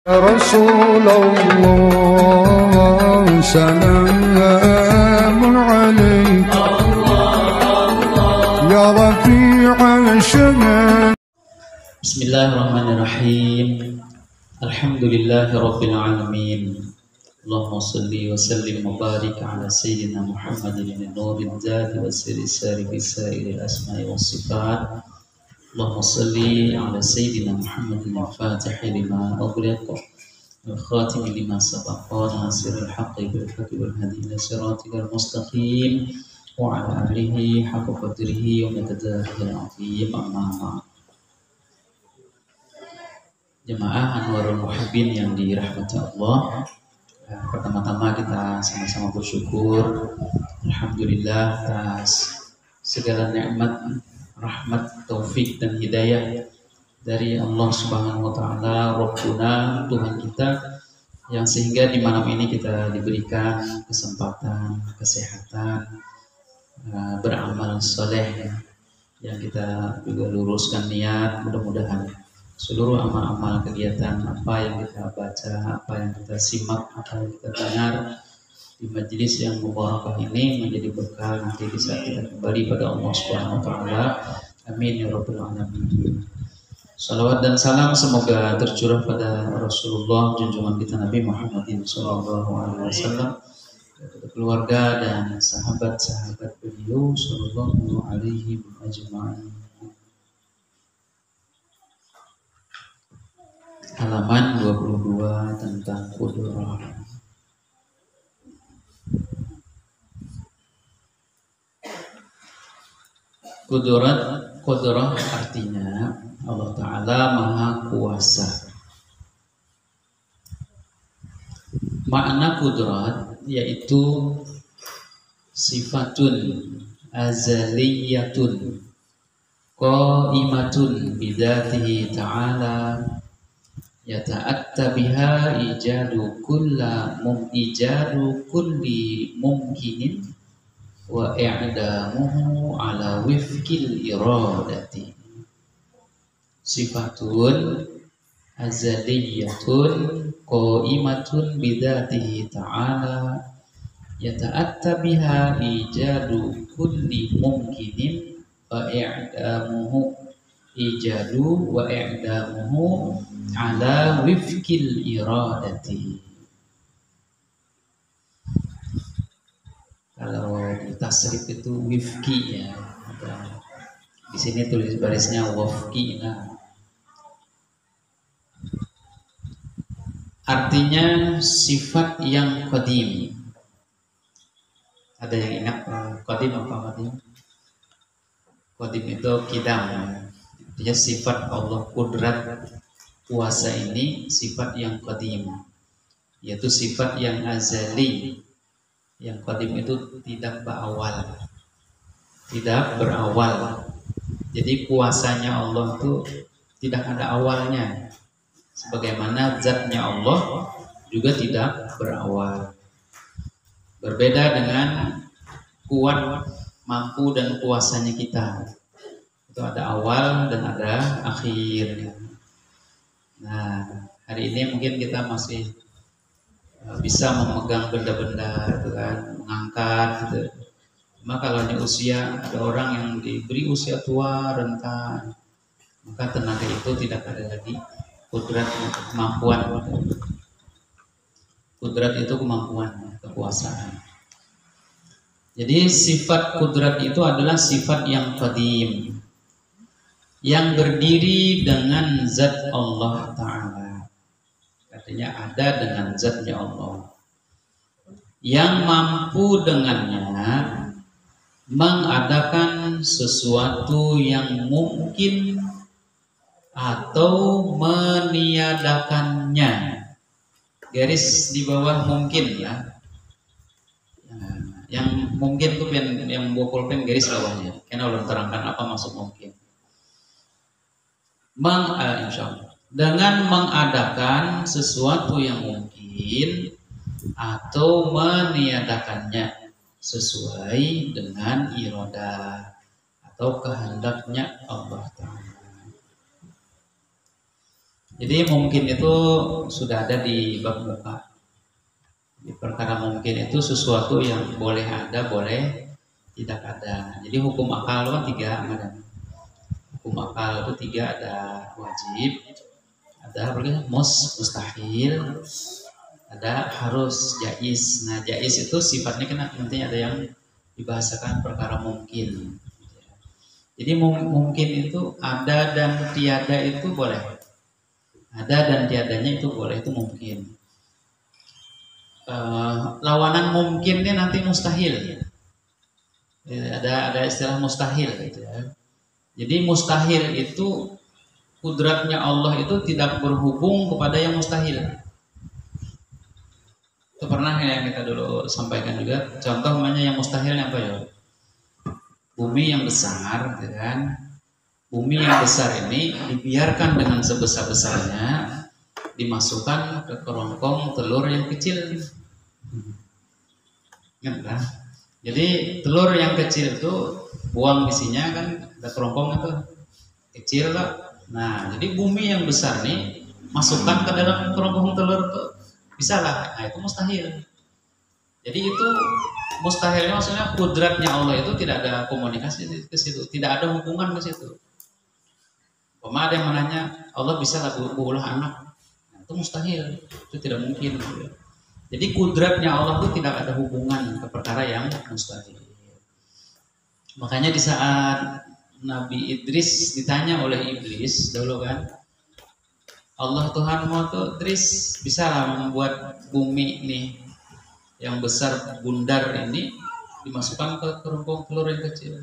يا رسول الله سلام عليك يا رفيع الشمال. بسم الله الرحمن الرحيم. الحمد لله رب العالمين. اللهم صل وسلم وبارك على سيدنا محمد النور الذات والسر الساري في سائر الأسماء والصفات. اللهم صل على سيدنا محمد الفاتح لما أغلق والخاتم لما سبق ناصر الحق بالحق والهدي إلى صراطك المستقيم وعلى آله حق قدره ومقداره العظيم. أما بعد. Jemaah Anwarul Muhibbin yang dirahmati Allah, pertama-tama kita sama-sama bersyukur alhamdulillah atas segala nikmat, rahmat, taufik dan hidayah dari Allah Subhanahu wa taala, Rabbuna, Tuhan kita, yang sehingga di malam ini kita diberikan kesempatan, kesehatan, beramal soleh, yang kita juga luruskan niat, mudah-mudahan seluruh amal-amal kegiatan apa yang kita baca, apa yang kita simak, apa yang kita dengar di majelis yang mubarakah ini menjadi bekal nanti di saat kita kembali pada Allah Subhanahu wa taala. Amin ya rabbal alamin. Salawat dan salam semoga tercurah pada Rasulullah junjungan kita Nabi Muhammad sallallahu alaihi wasallam, keluarga dan sahabat-sahabat beliau sallallahu alaihi wasallam. Halaman 22 tentang Qudrah. Qudrah artinya Allah Ta'ala Maha Kuasa. Makna Qudrah yaitu sifatun azaliyatun qaimatun bidatihi ta'ala yata'atta biha ijadu kulli mumkinin wa i'damuhu ala wifkil iradati. Sifatun azaliyatun qaimatun bidatihi ta'ala yata'atta biha ijadu kulli mumkinin wa i'damuhu ala wifkil iradati. Kalau di tasrif itu wifki ya, di sini tulis barisnya wafki. Nah, artinya sifat yang qadim. Ada yang ingat qadim apa qadim? Qadim itu kidam. Artinya sifat Allah Qudrat kuasa ini sifat yang qadim, yaitu sifat yang azali. Yang qadim itu tidak berawal. Jadi kuasanya Allah itu tidak ada awalnya, sebagaimana zatnya Allah juga tidak berawal. Berbeda dengan kuat, mampu dan kuasanya kita, itu ada awal dan ada akhir. Nah, hari ini mungkin kita masih bisa memegang benda-benda itu kan, mengangkat gitu. Cuma kalau di usia, ada orang yang diberi usia tua, rentan, maka tenaga itu tidak ada lagi. Kudrat, kemampuan. Kudrat itu kemampuan, kekuasaan. Jadi sifat kudrat itu adalah sifat yang qadim, yang berdiri dengan zat Allah Ta'ala. Artinya ada dengan zatnya Allah, yang mampu dengannya mengadakan sesuatu yang mungkin atau meniadakannya. Garis di bawah mungkin ya. Yang mungkin itu yang bawa pulpen garis bawahnya. Karena Allah terangkan apa maksud mungkin. Insyaallah, dengan mengadakan sesuatu yang mungkin atau meniadakannya sesuai dengan iradah atau kehendaknya Allah Ta'ala. Jadi mungkin itu sudah ada di bab muka. Di perkara mungkin itu sesuatu yang boleh ada, boleh tidak ada. Jadi hukum akal kan tiga, madam. Hukum akal itu tiga, ada wajib, ada mustahil, ada harus, jais. Nah jais itu sifatnya kan nanti ada yang dibahasakan perkara mungkin. Jadi mungkin itu ada dan tiada itu boleh. Ada dan tiadanya itu boleh, itu mungkin. Lawanan mungkinnya nanti mustahil. Ada istilah mustahil gitu ya. Jadi mustahil itu kudratnya Allah itu tidak berhubung kepada yang mustahil. Itu pernah yang kita dulu sampaikan juga. Contoh namanya yang mustahilnya apa ya? Bumi yang besar, gitu kan? Bumi yang besar ini dibiarkan dengan sebesar-besarnya dimasukkan ke kerongkong telur yang kecil. Ingat kan? Jadi telur yang kecil itu buang isinya kan ada kerongkong itu kecil lah. Nah, jadi bumi yang besar nih masukkan ke dalam kerongkong telur itu bisa lah. Nah, itu mustahil. Jadi itu mustahilnya maksudnya kudratnya Allah itu tidak ada komunikasi ke situ, tidak ada hubungan ke situ. Ada yang menanya Allah bisa lah berulah anak, nah, itu mustahil, itu tidak mungkin. Jadi kudratnya Allah itu tidak ada hubungan ke perkara yang mustahil. Makanya di saat Nabi Idris ditanya oleh iblis dulu kan, Allah Tuhanmu tuh Idris bisa lah membuat bumi nih yang besar bundar ini dimasukkan ke kerongkong telur yang kecil.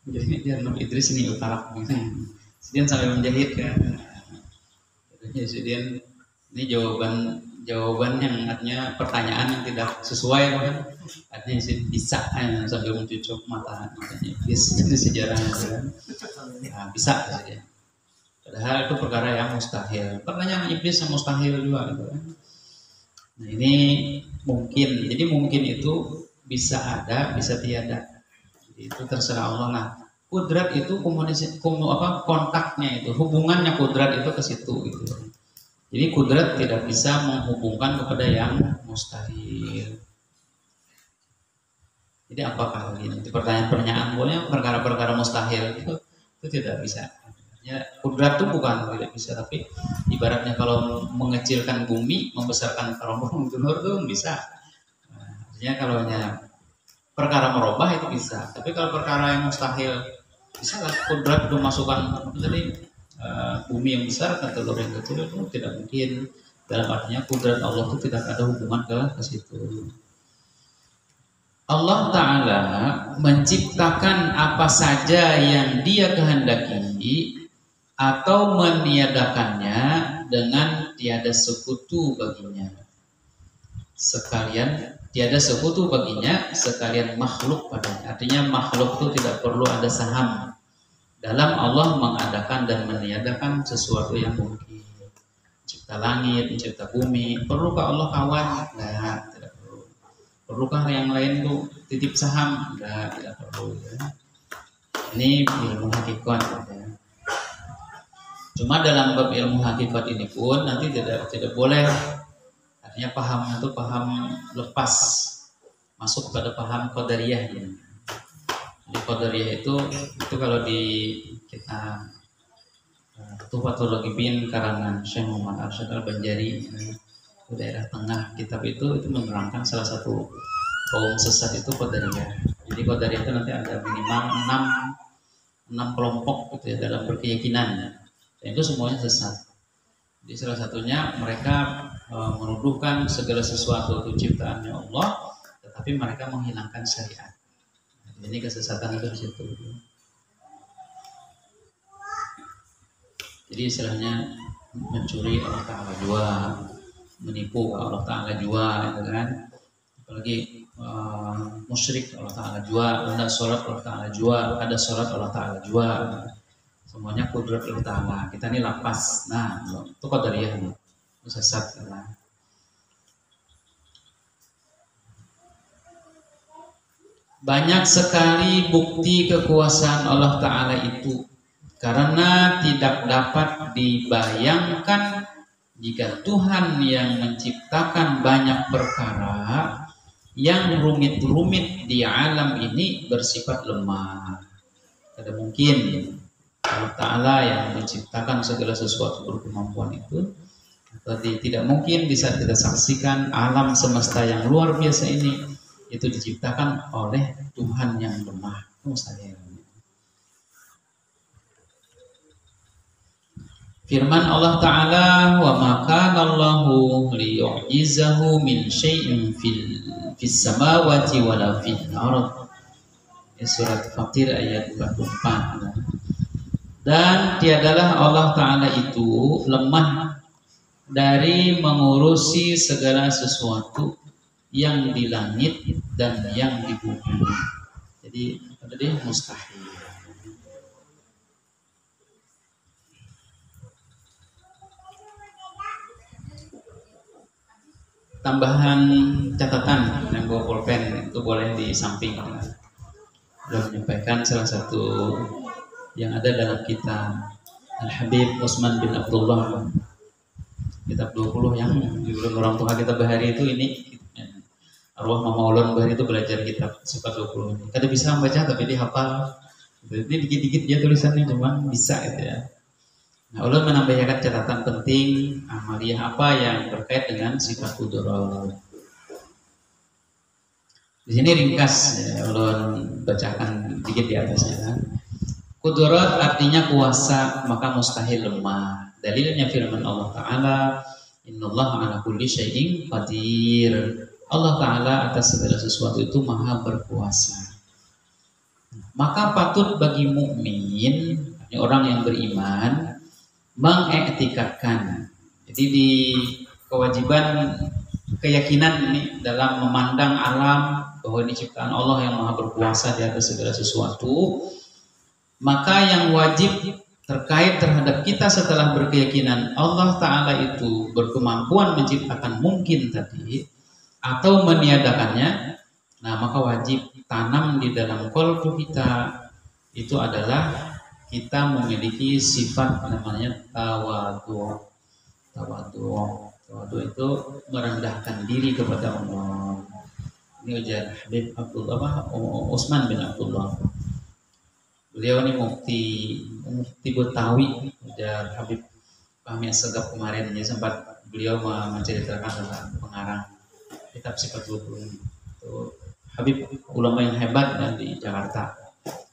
Jadi dia Nabi Idris ini utalak gitu. Kemudian sampai menjahit kan. Kemudian ini jawaban yang artinya pertanyaan yang tidak sesuai kan. Artinya bisa sambil mencucuk mata matanya iblis di sejarahnya kan. Nah, bisa saja. Padahal itu perkara yang mustahil. Pertanyaan iblis yang mustahil juga gitu kan. Nah, ini mungkin. Jadi mungkin itu bisa ada, bisa tiada. Jadi itu terserah Allah. Nah, kudrat itu kontaknya itu, hubungannya kudrat itu ke situ gitu. Jadi kudrat tidak bisa menghubungkan kepada yang mustahil. Jadi apakah ini? Itu pertanyaan boleh perkara-perkara mustahil itu tidak bisa. Ya, kudrat itu bukan tidak bisa, tapi ibaratnya kalau mengecilkan bumi, membesarkan kerongkong telur itu bisa. Nah, artinya kalau perkara merubah itu bisa, tapi kalau perkara yang mustahil bisa lah. Kudrat itu masukkan jadi bumi yang besar dan telur yang kecil itu tidak mungkin. Dalam artinya kudrat Allah itu tidak ada hubungan ke situ. Allah Ta'ala menciptakan apa saja yang Dia kehendaki atau meniadakannya dengan tiada sekutu baginya. Sekalian tiada sekutu baginya, sekalian makhluk padanya. Artinya makhluk itu tidak perlu ada saham dalam Allah mengadakan dan meniadakan sesuatu yang mungkin. Mencipta langit, mencipta bumi, perlukah Allah kawan? Nah, tidak perlu. Perlukah yang lain tuh titip saham? Nah, tidak perlu. Ya. Ini ilmu hakikat. Ya. Cuma dalam bab ilmu hakikat ini pun nanti tidak boleh. Artinya paham itu paham lepas masuk kepada paham qadariyah ya. Jadi qadariyah itu kalau di kita Tuhfatul Laqibin karangan Syekh Muhammad Arsyad Al-Banjari di daerah tengah kitab itu menerangkan salah satu kaum sesat itu qadariyah. Jadi qadariyah itu nanti ada minimal 6 kelompok gitu ya dalam berkeyakinan. Dan itu semuanya sesat. Jadi salah satunya mereka menuduhkan segala sesuatu itu ciptaannya Allah, tetapi mereka menghilangkan syariat. Ini kesesatan itu di situ. Jadi istilahnya mencuri Allah Ta'ala jua, menipu Allah Ta'ala jua, gitu kan? Apalagi musyrik Allah Ta'ala jua, ada sholat Allah Ta'ala jua, ada sholat Allah Ta'ala jua. Semuanya kudrat Allah Ta'ala. Kita ini lapas. Nah, itu qadariyah nih. Itu sesat kan. Banyak sekali bukti kekuasaan Allah Ta'ala itu Karena tidak dapat dibayangkan jika Tuhan yang menciptakan banyak perkara yang rumit-rumit di alam ini bersifat lemah. Tidak mungkin Allah Ta'ala yang menciptakan segala sesuatu berkemampuan itu, atau tidak mungkin bisa kita saksikan alam semesta yang luar biasa ini itu diciptakan oleh Tuhan yang lemah. Mustahil. Firman Allah Ta'ala, wa ma kana Allahu liyu'jizahu min syai'in fis samawati wala fil ardh. Surat Fatir ayat 44. Dan tiadalah Allah Ta'ala itu lemah dari mengurusi segala sesuatu yang di langit dan yang di bumi. Jadi tadi mustahil. Tambahan catatan yang bawa pulpen itu boleh di samping. Sudah menyampaikan salah satu yang ada dalam kitab Al-Habib Utsman bin Abdullah, kitab 20 yang judul orang tua kita Bahari itu ini. Arwah Mama Ulun Bahari itu belajar kitab sifat 20 ini. Kada bisa membaca tapi dia hafal. Jadi dikit-dikit dia tulisannya cuma bisa gitu ya. Nah, ulun menambahkan catatan penting amaliyah apa yang terkait dengan sifat qudrat. Di sini ringkas ya, ulun bacakan dikit di atasnya. Qudrat artinya kuasa, maka mustahil lemah. Dalilnya firman Allah Ta'ala, innallaha ala kulli syai'in qadir. Allah Ta'ala atas segala sesuatu itu maha berkuasa. Maka patut bagi mukmin, orang yang beriman, mengiktikadkan. Jadi di kewajiban keyakinan ini dalam memandang alam bahwa ini ciptaan Allah yang maha berkuasa di atas segala sesuatu, maka yang wajib terkait terhadap kita setelah berkeyakinan Allah Ta'ala itu berkemampuan menciptakan mungkin tadi atau meniadakannya, nah maka wajib tanam di dalam qalbu kita itu adalah kita memiliki sifat namanya tawadhu. Tawadhu itu merendahkan diri kepada Allah. Ini ujar Habib Abdullah Utsman bin Abdullah. Beliau ini mufti Betawi, ujar Habib Fahmi Assegaf kemarin, ya sempat beliau menceritakan tentang pengarang kitab sifat 20 itu Habib ulama yang hebat dan di Jakarta,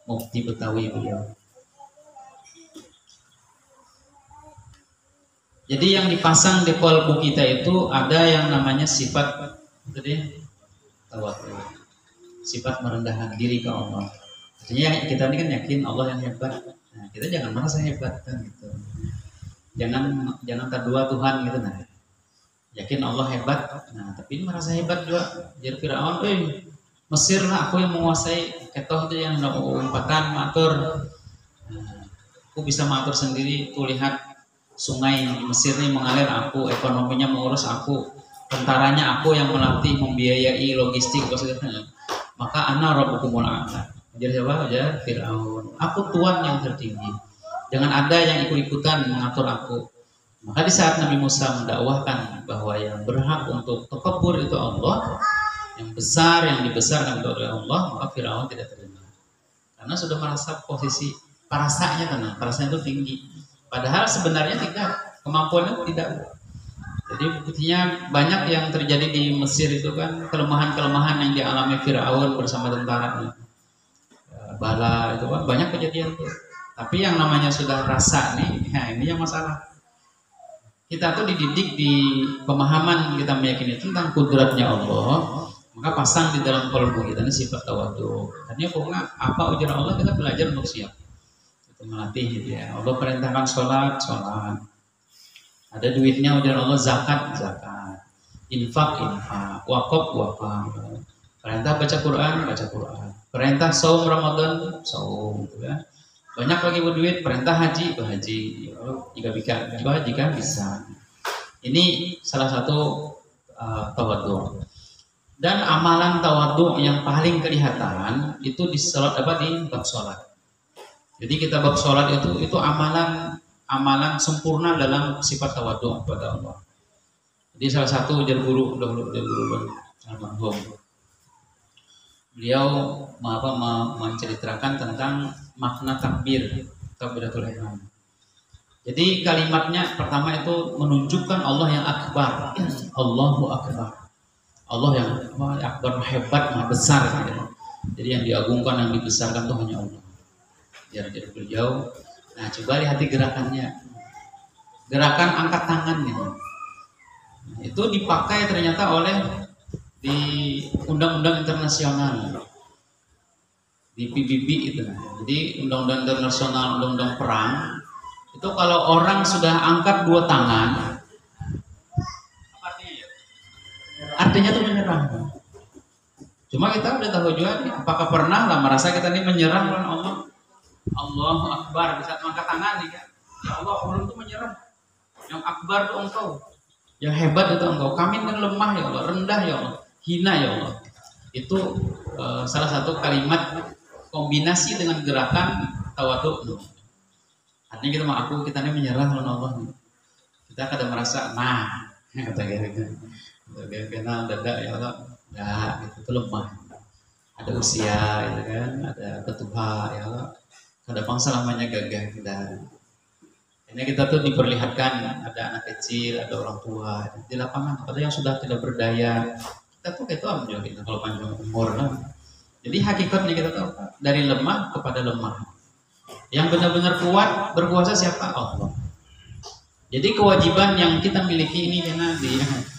mufti Betawi beliau. Jadi yang dipasang di qalbu kita itu ada yang namanya sifat tawadhu, sifat merendahkan diri ke Allah. Artinya kita ini kan yakin Allah yang hebat. Nah, kita jangan merasa hebat kan gitu. Jangan terdua Tuhan gitu nah. Yakin Allah hebat. Nah, tapi merasa hebat juga. Jadi Firaun, Mesir lah aku yang menguasai, ketoh tuh yang umpatan matur. Nah, aku bisa matur sendiri. Tuh lihat sungai Mesir ini mengalir aku, ekonominya mengurus aku, tentaranya aku yang melatih, membiayai logistik, maka ana rabbukumul a'la. Jadi siapa aja Firaun. Aku Tuhan yang tertinggi. Jangan ada yang ikut-ikutan mengatur aku. Maka di saat Nabi Musa mendakwahkan bahwa yang berhak untuk takabur itu Allah, yang besar, yang dibesarkan oleh Allah, maka Firaun tidak terima. Karena sudah merasa posisi parasanya tenang, parasanya itu tinggi. Padahal sebenarnya tidak, kemampuannya tidak. Jadi buktinya banyak yang terjadi di Mesir itu kan kelemahan-kelemahan yang dialami Firaun bersama tentaranya. Bala itu kan banyak kejadian tuh. Tapi yang namanya sudah rasa nih, nah ini yang masalah. Kita tuh dididik di pemahaman kita meyakini tentang kudratnya Allah, maka pasang di dalam qalbu kita ini sifat tawadhu. Artinya pokoknya apa ujar Allah kita belajar untuk siap. Melatih gitu ya. Allah perintahkan sholat, ada duitnya ujar Allah, zakat, infak, wakaf. Perintah baca Quran, perintah saum Ramadan, saum gitu ya. Banyak lagi berduit, perintah haji, berhaji jika bisa. Ini salah satu tawadhu. Dan amalan tawadhu yang paling kelihatan itu di salat di bab sholat. Jadi kita bab sholat itu amalan sempurna dalam sifat tawadhu kepada Allah. Jadi salah satu ujar guru almarhum, beliau menceritakan tentang makna takbiratul ihram. Jadi kalimatnya pertama itu menunjukkan Allah yang akbar, Allahu akbar, Allah yang akbar, hebat, maha besar. Jadi yang diagungkan, yang dibesarkan itu hanya Allah. Jadi beliau. Nah, coba lihat gerakannya, gerakan angkat tangan ini. Itu dipakai ternyata oleh di undang-undang internasional, di PBB itu. Jadi undang-undang internasional, undang-undang perang itu kalau orang sudah angkat dua tangan, apa artinya itu menyerang. Cuma kita udah tahu juga nih, apakah pernah lah merasa kita ini menyerang oleh Allah? Allahu Akbar, bisa angkat tangan nih kan? Ya Allah, orang itu menyerang. Yang akbar itu engkau, yang hebat itu engkau. Kami kan lemah ya Allah, rendah ya Allah, hina ya Allah. Itu salah satu kalimat kombinasi dengan gerakan tawadhu. Artinya kita mengaku kita ini menyerah oleh Allah. Kita kadang merasa, nah, kata gitu, kenal dada ya Allah, enggak, itu lemah. Ada usia, gitu kan, ada ketuha ya Allah. Kadang selamanya gagah kita. Ini kita tuh diperlihatkan ada anak kecil, ada orang tua di lapangan. Ada yang sudah tidak berdaya. Kita tuh kayak itu juga kita kalau panjang umur lah. Jadi hakikatnya kita tahu dari lemah kepada lemah. Yang benar-benar kuat berkuasa siapa? Allah. Jadi kewajiban yang kita miliki ini karena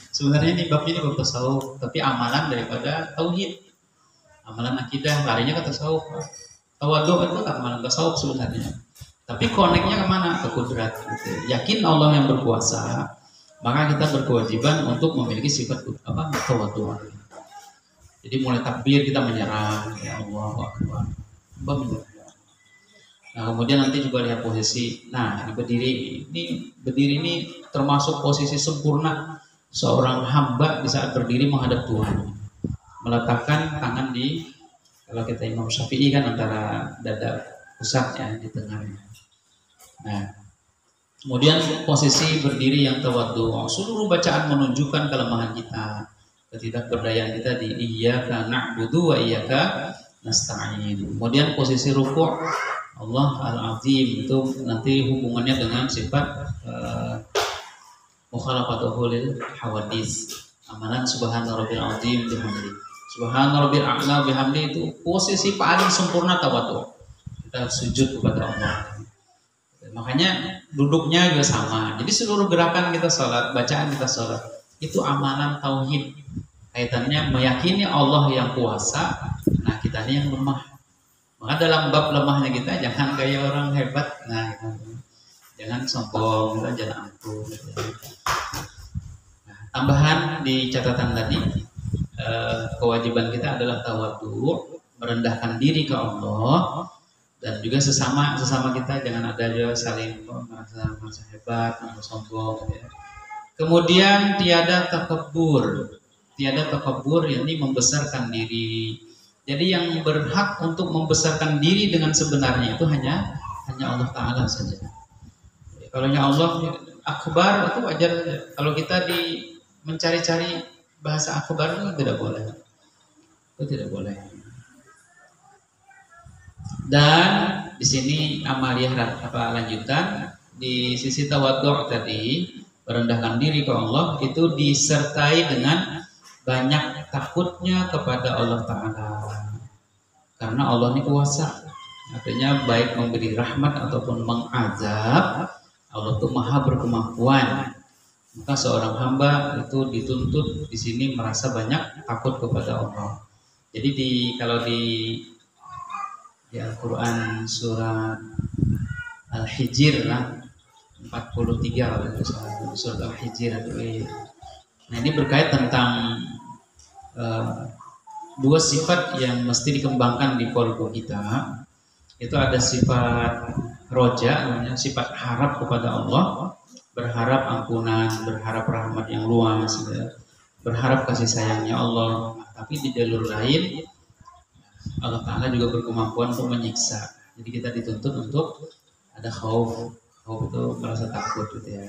sebenarnya ini bab tasawuf, tapi amalan daripada tauhid, amalan akidah, larinya ke tasawuf. Tawadhu itu kan amalan tasawuf sebenarnya. Tapi koneknya kemana? Ke kudrat. Gitu. Yakin Allah yang berkuasa, maka kita berkewajiban untuk memiliki sifat tawadhu. Jadi mulai takbir kita menyerah, ya Allah Akbar. Nah kemudian nanti juga lihat posisi. Nah ini berdiri ini termasuk posisi sempurna seorang hamba di saat berdiri menghadap Tuhan. Meletakkan tangan di, kalau kita Imam Syafi'i kan antara dada pusatnya di tengahnya. Nah, kemudian posisi berdiri yang tawadhu. Seluruh bacaan menunjukkan kelemahan kita, ketidakberdayaan kita di iyyaka na'budu wa iyyaka nasta'in. Kemudian posisi ruku', Allah Al-Azim, itu nanti hubungannya dengan sifat mukhalafatuhu lil hawadis. Amalan subhana rabbil azim bihamdi. Subhana rabbil a'la bihamdi itu posisi paling sempurna tawadhu. Kita sujud kepada Allah. Makanya duduknya juga sama. Jadi seluruh gerakan kita sholat, bacaan kita sholat, itu amalan tauhid. Kaitannya meyakini Allah yang kuasa, nah kita ini yang lemah. Maka dalam bab lemahnya kita jangan gaya orang hebat. Nah, jangan sombong, kita jangan angkuh. Nah, tambahan di catatan tadi, kewajiban kita adalah tawadhu, merendahkan diri ke Allah. Dan juga sesama kita jangan ada juga saling merasa hebat, merasa sombong. Ya. Kemudian tiada takabur yakni membesarkan diri. Jadi yang berhak untuk membesarkan diri dengan sebenarnya itu hanya Allah Taala saja. Kalau Allah akbar itu wajar saja. Kalau kita mencari-cari bahasa akbar itu tidak boleh. Itu tidak boleh. Dan di sini amaliyah lanjutan di sisi tawadhu tadi, merendahkan diri ke Allah itu disertai dengan banyak takutnya kepada Allah Ta'ala. Karena Allah ini kuasa. Artinya baik memberi rahmat ataupun mengazab, Allah itu maha berkemampuan. Maka seorang hamba itu dituntut di sini merasa banyak takut kepada Allah. Jadi kalau di Al-Quran surat Al-Hijr lah 43 surat Al-Hijr. Nah ini berkait tentang dua sifat yang mesti dikembangkan di qalbu kita. Itu ada sifat roja, namanya sifat harap kepada Allah, berharap ampunan, berharap rahmat yang luas, berharap kasih sayangnya Allah. Tapi di jalur lain Allah Ta'ala juga berkemampuan untuk menyiksa. Jadi kita dituntut untuk ada khauf. Khauf itu merasa takut gitu ya.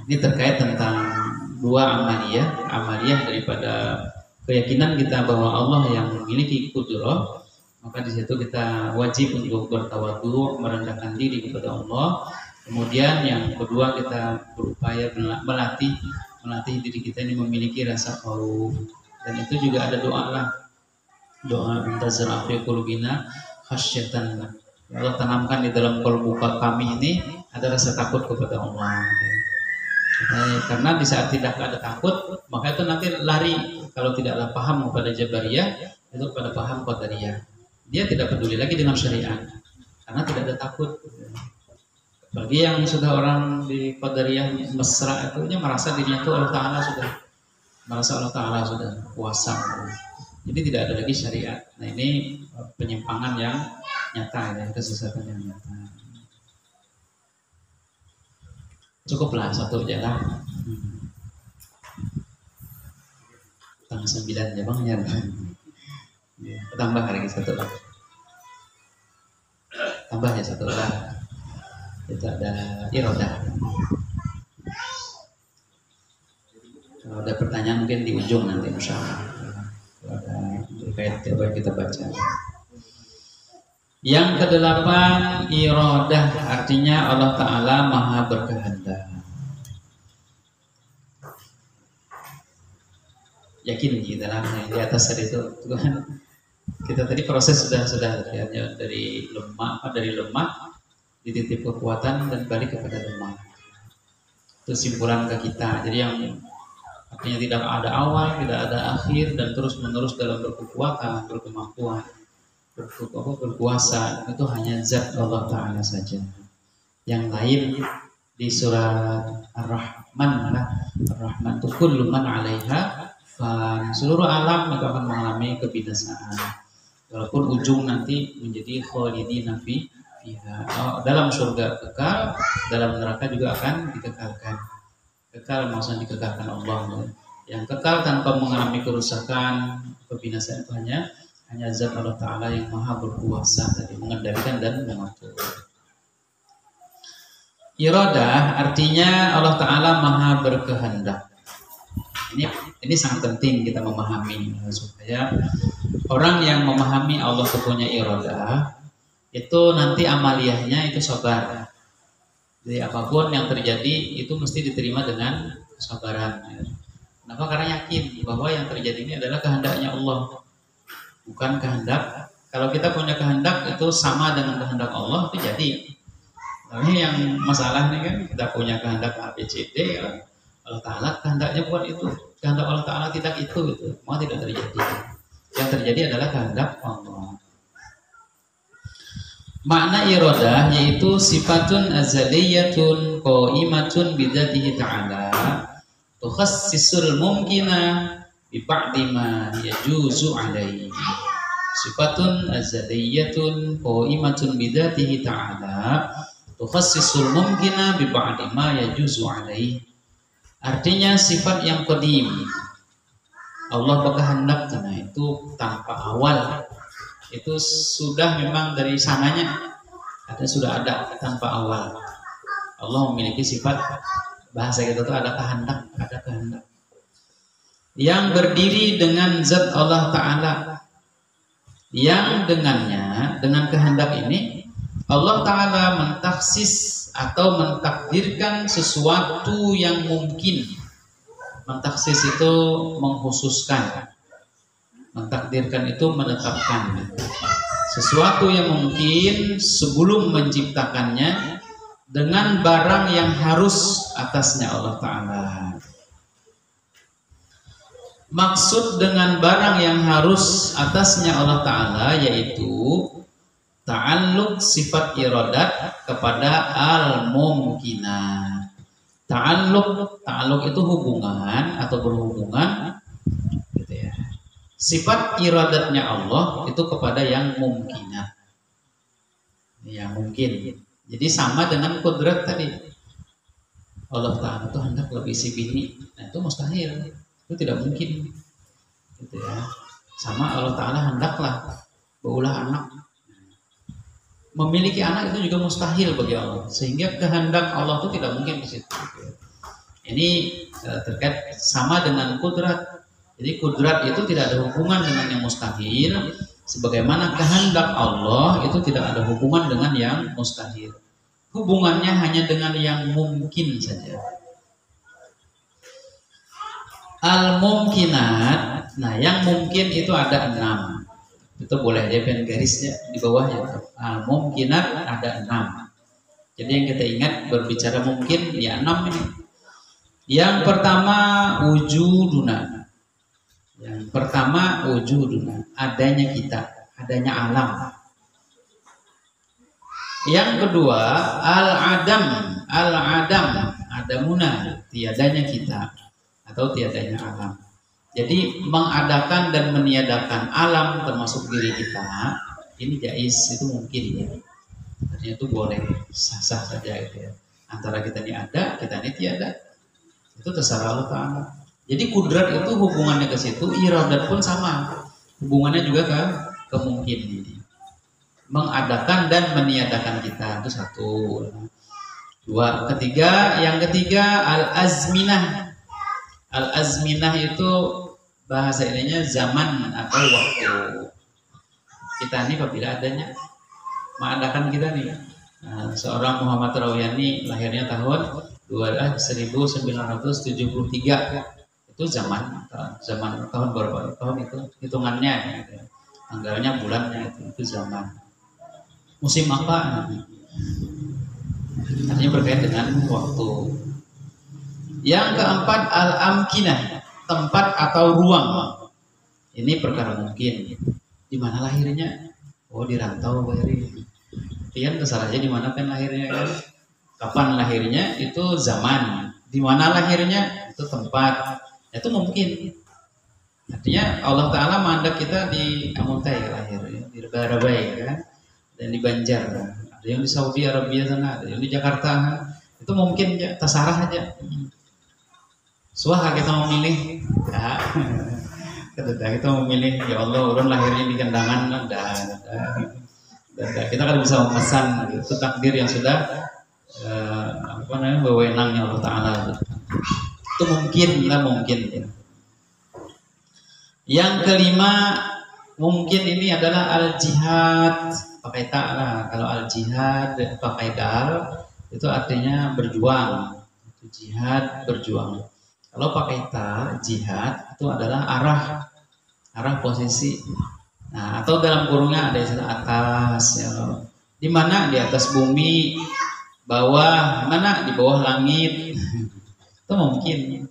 Ini terkait tentang dua amaliyah daripada keyakinan kita bahwa Allah yang memiliki kudrah, maka di situ kita wajib untuk bertawadhu, merendahkan diri kepada Allah. Kemudian yang kedua kita berupaya melatih diri kita ini memiliki rasa khauf. Dan itu juga ada doa antazal fi qulubina khasyatan. Allah tanamkan di dalam kalbu kami ini ada rasa takut kepada Allah. Karena di saat tidak ada takut, maka itu nanti lari. Kalau tidaklah paham kepada Jabariyah, itu kepada paham Qadariyah. Dia tidak peduli lagi dengan syariat, karena tidak ada takut. Bagi yang sudah orang di Qadariyah mesra itu, merasa dirinya itu Allah Ta'ala sudah kuasa. Jadi tidak ada lagi syariat. Nah ini penyimpangan yang nyata, ya, kesesatan yang nyata. Cukuplah satu aja lah. Tanggal 9 ya bang ya. Tambah lagi satu lah. Tambah ya satu lah. Itu ada irodah. Kalau ada pertanyaan mungkin di ujung nanti insya Allah. Kalau ada terkait coba kita baca. Yang kedelapan, irodah, artinya Allah Ta'ala maha berkehendak. Yakin kita lah di atas tadi itu kan kita tadi proses sudah lihatnya dari lemah dititip kekuatan dan balik kepada lemah. Itu simpulan ke kita. Jadi yang artinya tidak ada awal, tidak ada akhir, dan terus menerus dalam berkekuatan, berkemampuan, berkuasa, itu hanya zat Allah Ta'ala saja. Yang lain di surat Ar-Rahman, Ar-Rahman itu kullu man 'alaiha fan, seluruh alam itu akan mengalami kebinasaan. Walaupun ujung nanti menjadi khalidina fiha, dalam surga kekal, dalam neraka juga akan dikekalkan. Kekal maksudnya dikekalkan Allah. Yang kekal tanpa mengalami kerusakan, kebinasaan itu hanya zat Allah Ta'ala yang maha berkuasa tadi, mengendalikan dan mengatur. Iradah artinya Allah Ta'ala maha berkehendak. Ini sangat penting kita memahami, supaya orang yang memahami Allah punya iradah itu nanti amaliyahnya itu sabar. Jadi apapun yang terjadi itu mesti diterima dengan kesabaran. Kenapa? Karena yakin bahwa yang terjadi ini adalah kehendaknya Allah, bukan kehendak. Kalau kita punya kehendak itu sama dengan kehendak Allah, itu jadi. Tapi yang masalahnya kan kita punya kehendak A, B, C, D, Allah Ta'ala kehendaknya bukan itu. Kehendak Allah Ta'ala tidak itu, mau tidak terjadi. Yang terjadi adalah kehendak Allah. Makna iradah yaitu sifatun azaliyatun qaimatun bidzatihi ta'ala tukhassisul mumkina bi ba'di ma yajuzu alaihi. Sifatun azaliyatun qaimatun bidzatihi ta'ala tukhassisul mumkina bi ba'di ma yajuzu alaihi. Artinya sifat yang qadim. Allah berkehendak karena itu tanpa awal. Itu sudah memang dari sananya sudah ada tanpa awal. Allah memiliki sifat, bahasa kita itu ada kehendak, yang berdiri dengan zat Allah Ta'ala, yang dengannya, dengan kehendak ini Allah Ta'ala mentaksis atau mentakdirkan sesuatu yang mungkin. Mentaksis itu mengkhususkan, mentakdirkan itu menetapkan sesuatu yang mungkin sebelum menciptakannya dengan barang yang harus atasnya Allah Ta'ala. Maksud dengan barang yang harus atasnya Allah Ta'ala yaitu ta'alluq sifat iradat kepada al-mumkinah. Ta'alluq itu hubungan atau berhubungan gitu ya. Sifat iradatnya Allah itu kepada yang mungkinat, yang mungkin. Jadi sama dengan kodrat tadi. Allah Ta'ala itu hendak lebih si bini, nah itu mustahil, itu tidak mungkin gitu ya. Sama Allah Ta'ala hendaklah berulah anak, Memiliki anak itu juga mustahil bagi Allah, sehingga kehendak Allah itu tidak mungkin di situ. Ini terkait sama dengan kudrat. Jadi kudrat itu tidak ada hubungan dengan yang mustahil, sebagaimana kehendak Allah itu tidak ada hubungan dengan yang mustahil. Hubungannya hanya dengan yang mungkin saja. Al-mumkinat, nah yang mungkin itu ada 6. Itu boleh dia pen garisnya di bawahnya. Al-mumkinat ada 6. Jadi yang kita ingat berbicara mungkin ya 6 ini. Yang pertama wujuduna. Yang pertama wujuduna, adanya kita, adanya alam. Yang kedua al-adam, adamuna, tiadanya kita atau tiadanya alam. Jadi mengadakan dan meniadakan alam termasuk diri kita, ini jais, itu mungkin ya. Artinya itu boleh, sah-sah saja itu ya. Antara kita ini ada, kita ini tiada. Itu terserah Allah Ta'ala. Jadi kudrat itu hubungannya ke situ, iradat pun sama. Hubungannya juga ke mungkin ini. Mengadakan dan meniadakan kita, itu satu. Dua, yang ketiga al-azminah. Al-azminah itu bahasa ininya zaman atau waktu. Kita ini apabila adanya mengadakan kita nih. Nah, seorang Muhammad Rawyani lahirnya tahun 1973. Itu zaman tahun berapa tahun itu hitungannya gitu. Tanggalnya, bulannya itu zaman. Musim apa? Artinya berkait dengan waktu. Yang keempat al-amkinah, tempat atau ruang. Ini perkara mungkin. Di mana lahirnya? Oh, di rantau lahirnya. Tian terserah aja di mana kan lahirnya kan. Kapan lahirnya itu zaman. Di mana lahirnya itu tempat. Itu mungkin. Artinya Allah Ta'ala mandat kita di Amuntai lahirnya, di Barabai kan, dan di Banjar. Ada yang di Saudi Arabia sana, ada yang di Jakarta. Itu mungkin ya, terserah aja. Suah kita memilih, ya. Kita memilih, ya Allah, urun lahirnya di Kendangan, kita kan bisa memesan, itu takdir yang sudah wewenangnya Allah Ta'ala. Itu mungkin. Yang kelima, mungkin ini adalah al-jihad, pakai ta'ala. Kalau al-jihad pakai dal, itu artinya berjuang. Itu jihad, berjuang. Kalau pakai ta, jihad itu adalah arah posisi. Nah, atau dalam kurungnya ada istilah atas, ya. Di mana? Di atas bumi, bawah, mana? Di bawah langit. Itu mungkin.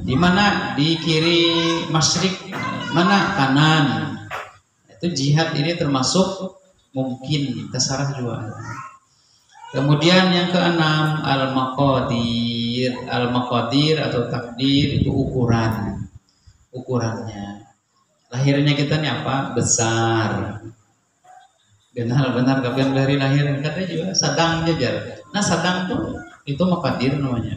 Di mana? Di kiri masyrik, mana? Kanan. Itu jihad ini termasuk mungkin, terserah juga. Kemudian yang keenam al-maqadir atau takdir itu ukurannya. Lahirnya kita ini apa? Besar. Benar kapan dari lahir katanya juga sadang jajar. Nah sadang tuh itu maqadir namanya.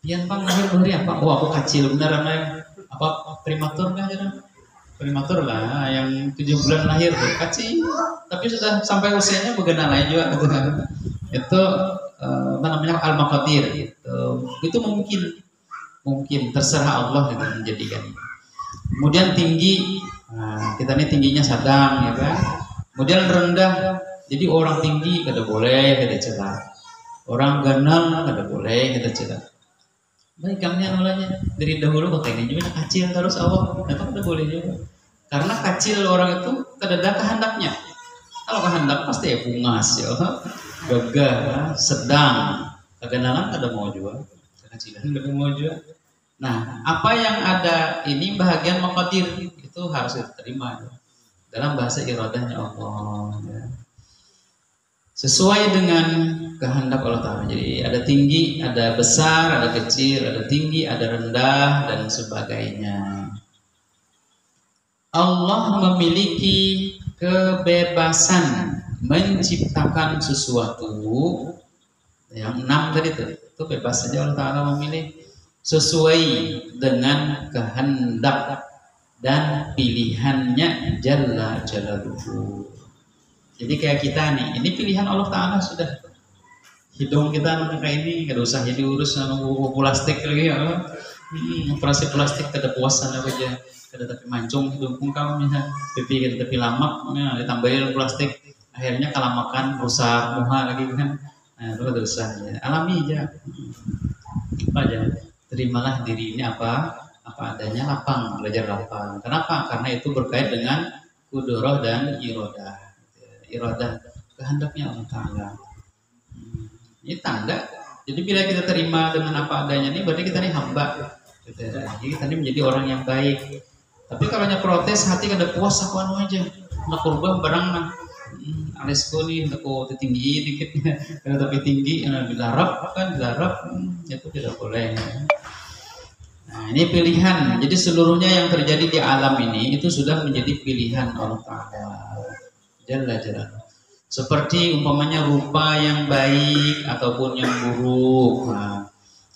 Yang bang lahir dari apa? Oh aku kecil benar apa prematur kan jadi? Prematur lah yang 7 bulan lahir tuh kecil. Tapi sudah sampai usianya bagaimana lain juga gitu kan. Itu apa namanya al-maqadir itu mungkin terserah Allah gitu menjadikan. Kemudian tinggi, nah, kita ini tingginya sedang ya kan. Kemudian rendah, jadi orang tinggi kada boleh kita celah, orang ganal kada boleh kita celah. Baik kami nolanya dari dahulu pakai ini juga kecil terus Allah, kada boleh juga. Karena kecil orang itu kada ada kehendaknya. Kalau kehendak pasti ya bungas ya. Gagah, sedang, kegenalan kada mau juga, kekecilan kada mau juga. Nah, apa yang ada ini bahagian maqadir itu harus diterima ya. Dalam bahasa iradahnya Allah ya. Sesuai dengan kehendak Allah Ta'ala. Jadi ada tinggi, ada besar, ada kecil, ada tinggi, ada rendah dan sebagainya. Allah memiliki kebebasan menciptakan sesuatu. Yang 6 tadi itu bebas saja Allah Ta'ala memilih sesuai dengan kehendak dan pilihannya Jalla Jalaluhu. Jadi kayak kita nih, ini pilihan Allah Ta'ala sudah. Hidung kita kayak ini, gak usah jadi urus nunggu plastik lagi ya. Operasi plastik kada puasan apa aja, kada tapi mancung hidung kau misalnya, pipi kada tapi lamak, ya, ditambahin plastik, akhirnya kalamakan rusak muha lagi kan. Nah itu kada usah ya. Alami aja, apa aja. Terimalah diri ini apa adanya, lapang, belajar lapang. Kenapa? Karena itu berkait dengan kudroh dan irodah. Irodah kehendaknya Allah Ta'ala. Ini tanda. Jadi bila kita terima dengan apa adanya ini, berarti kita ini hamba. Jadi kita ini menjadi orang yang baik. Tapi kalau hanya protes, hati kada puas aku anu aja. Nak kurban barang nak alisku nih, aku tinggi dikit, kada tapi tinggi, dilarap kan dilarap, itu tidak boleh. Nah, ini pilihan. Jadi seluruhnya yang terjadi di alam ini itu sudah menjadi pilihan Allah Ta'ala. Jalla jalla. Seperti umpamanya rupa yang baik ataupun yang buruk. Nah,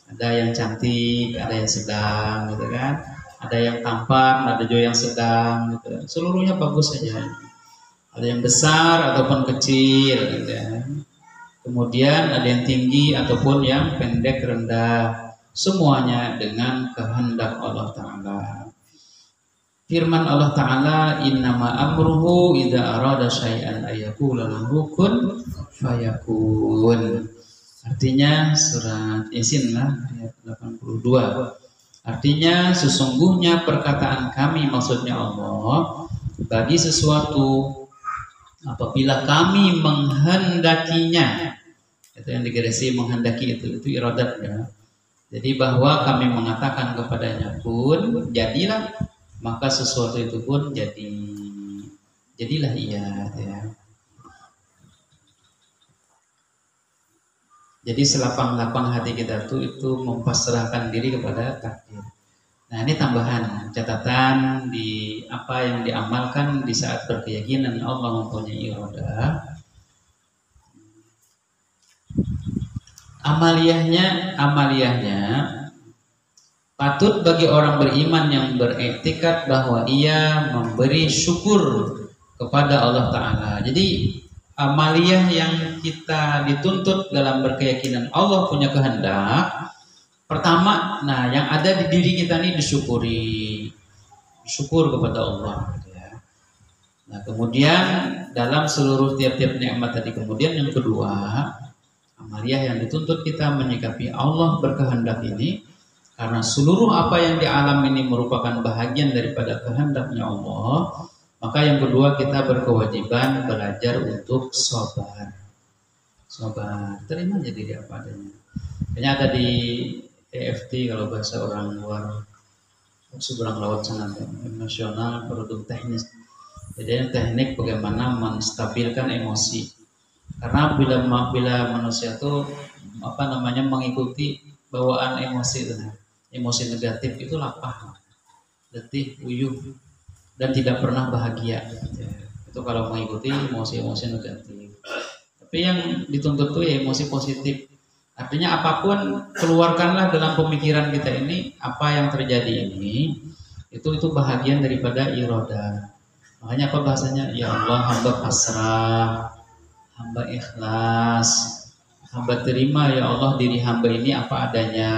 ada yang cantik, ada yang sedang, gitu kan? Ada yang tampan, ada juga yang sedang, gitu. Seluruhnya bagus saja. Ada yang besar ataupun kecil, gitu kan? Kemudian ada yang tinggi ataupun yang pendek rendah. Semuanya dengan kehendak Allah Ta'ala. Firman Allah Ta'ala, innama amruhu idza arada syai'an ayyaqula lahu kun fayakun. Artinya surat Yasin lah ayat 82. Artinya sesungguhnya perkataan kami, maksudnya Allah, bagi sesuatu apabila kami menghendakinya. Itu yang digeresi menghendaki itu iradat ya. Jadi bahwa kami mengatakan kepadanya pun jadilah, maka sesuatu itu pun jadilah ia ya. Jadi selapang-lapang hati kita tuh itu mempasrahkan diri kepada takdir. Nah ini tambahan catatan di apa yang diamalkan di saat berkeyakinan Allah mempunyai irodah. Amaliyahnya patut bagi orang beriman yang beriktikad bahwa ia memberi syukur kepada Allah Ta'ala. Jadi amaliyah yang kita dituntut dalam berkeyakinan Allah punya kehendak, pertama, nah yang ada di diri kita ini disyukuri, syukur kepada Allah. Nah kemudian dalam seluruh tiap-tiap nikmat tadi, kemudian yang kedua, amaliyah yang dituntut kita menyikapi Allah berkehendak ini. Karena seluruh apa yang di alam ini merupakan bahagian daripada kehendaknya Allah, maka yang kedua kita berkewajiban belajar untuk sabar. Sabar, terima jadi apa adanya. Kayaknya ada di EFT kalau bahasa orang luar, seberang laut sana, emosional produk teknis. Jadi teknik bagaimana menstabilkan emosi. Karena bila manusia itu mengikuti bawaan emosi itu. Emosi negatif itu lapar, letih, uyuh, dan tidak pernah bahagia. Itu kalau mengikuti emosi-emosi negatif. Tapi yang dituntut itu ya emosi positif. Artinya apapun keluarkanlah dalam pemikiran kita ini, apa yang terjadi ini, itu bahagian daripada iroda. Makanya apa bahasanya? Ya Allah, hamba pasrah, hamba ikhlas, hamba terima ya Allah diri hamba ini apa adanya.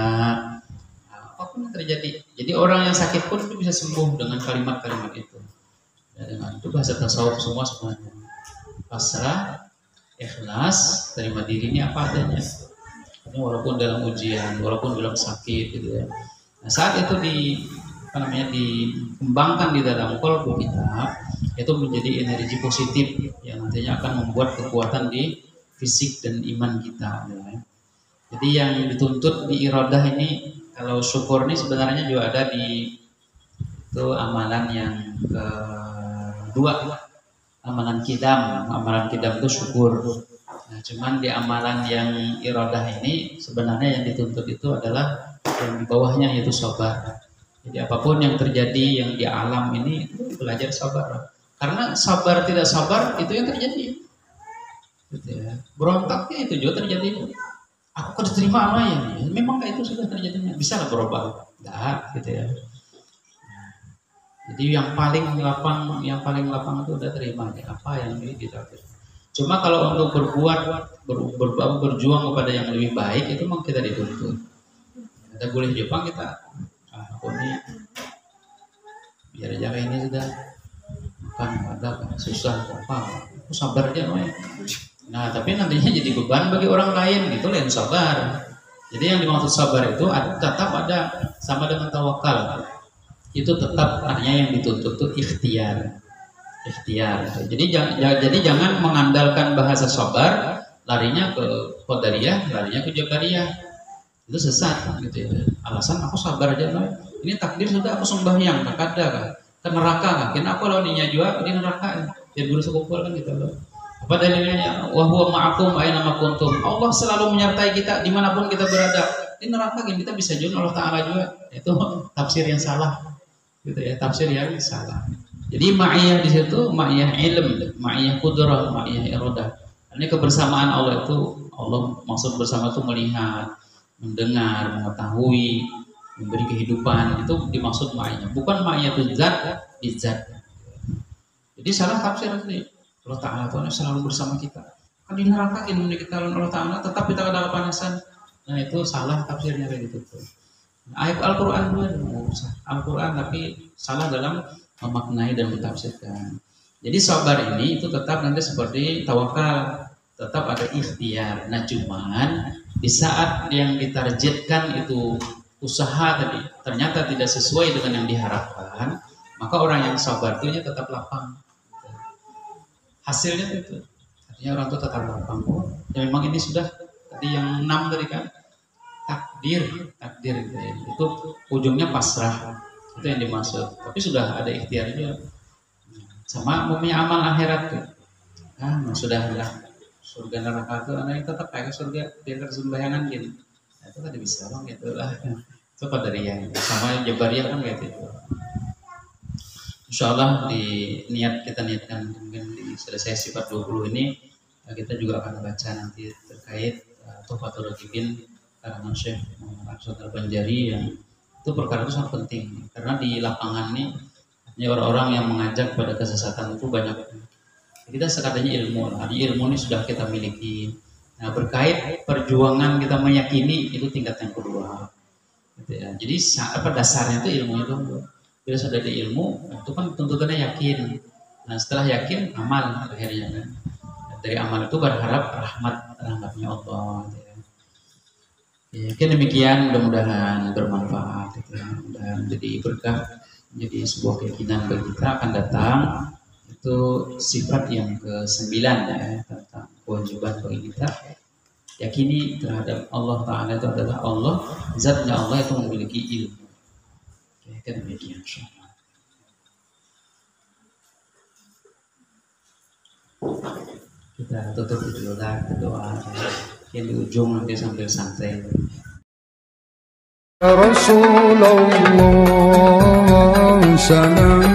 Apapun yang terjadi. Jadi orang yang sakit pun itu bisa sembuh dengan kalimat-kalimat itu. Ya, dengan itu bahasa tasawuf semuanya. Pasrah, ikhlas, terima diri ini apa adanya. Walaupun dalam ujian, walaupun dalam sakit gitu ya. Nah, saat itu dikembangkan di dalam qalbu kita, itu menjadi energi positif yang nantinya akan membuat kekuatan di fisik dan iman kita. Ya. Jadi yang dituntut di iradah ini, kalau syukur ini sebenarnya juga ada di itu amalan yang kedua, amalan kidam itu syukur. Nah, cuman di amalan yang iradah ini sebenarnya yang dituntut itu adalah yang di bawahnya yaitu sabar. Jadi apapun yang terjadi yang di alam ini itu belajar sabar. Karena sabar tidak sabar itu yang terjadi. Gitu ya. Berontaknya itu juga terjadi. Aku kan terima apa ya? Memang kayak itu sudah terjadinya. Bisa lah berubah. Enggak, gitu ya. Jadi yang paling lapang itu udah terima ya, apa yang ini ditakdir. Cuma kalau untuk berjuang kepada yang lebih baik itu memang kita dituntut. Kita boleh Jepang kita, aku ini biar aja kayak ini sudah bukan ada susah apa, aku sabar aja namanya. Nah tapi nantinya jadi beban bagi orang lain, itu lain sabar. Jadi yang dimaksud sabar itu tetap ada sama dengan tawakal. Itu tetap artinya yang dituntut itu ikhtiar. Jadi jangan mengandalkan bahasa sabar, larinya ke qadariyah, larinya ke jabariyah. Itu sesat gitu ya. Alasan aku sabar aja lah. Ini takdir sudah aku sembahyang, ada ke neraka kan. Kenapa lo ninya juga di neraka? Biar guru sekumpul kan gitu loh. Apa dalilnya? Wa huwa ma'akum aina ma kuntum. Allah selalu menyertai kita dimanapun kita berada. Di neraka kita bisa juga Allah Ta'ala juga. Itu tafsir yang salah. Gitu ya, tafsir yang salah. Jadi ma'iyah di situ ma'iyah ilm, ma'iyah qudrah, ma'iyah iradah. Ini kebersamaan Allah itu, Allah maksud bersama itu melihat, mendengar, mengetahui, memberi kehidupan, itu dimaksud ma'iyah. Bukan ma'iyah itu zat, bizat. Jadi salah tafsir ini. Allah Ta'ala itu selalu bersama kita. Kan di neraka kita Allah Ta'ala tetap kita ada kepanasan. Nah itu salah tafsirnya kayak gitu. Ayat Al-Quran juga Al-Quran tapi salah dalam memaknai dan mentafsirkan. Jadi sabar ini itu tetap nanti seperti tawakal, tetap ada ikhtiar. Nah cuman di saat yang ditargetkan itu usaha tadi ternyata tidak sesuai dengan yang diharapkan, maka orang yang sabar itu tetap lapang. Hasilnya itu artinya orang itu tetap lapang. Oh, ya memang ini sudah tadi yang 6 tadi kan takdir gitu ya. Itu ujungnya pasrah, itu yang dimaksud. Tapi sudah ada ikhtiarnya sama punya amal akhirat tuh. Sudah lah surga neraka tuh anak tetap kayak surga dia kersembahyangan gini. Nah, itu kan bisa bang gitu lah. Itu qadariyah sama jabariyah kan kayak gitu. Insyaallah kita niatkan mungkin di selesai sifat 20 ini kita juga akan baca nanti terkait Tuhfatul Raghibin karangan Syekh Muhammad Arsyad Al-Banjari yang itu perkara itu sangat penting karena di lapangan ini orang-orang yang mengajak pada kesesatan itu banyak. Kita sekadanya ilmu ini sudah kita miliki. Nah berkait perjuangan kita meyakini itu tingkat yang kedua. Gitu ya. Jadi apa dasarnya itu ilmu itu. Bila sudah ada ilmu, itu kan tuntutannya yakin. Nah setelah yakin, amal akhirnya kan. Dari amal itu berharap rahmatnya Allah. Ya, mungkin demikian, mudah-mudahan bermanfaat. Dan jadi berkah, jadi sebuah keyakinan bagi kita akan datang. Itu sifat yang ke-9 ya, tentang kewajiban bagi kita. Yakini terhadap Allah Ta'ala itu adalah Allah, zatnya Allah itu memiliki ilmu. Kan demikian insyaallah. Kita tutup dulu doa yang di ujung nanti sambil santai. Ya Rasulullah salam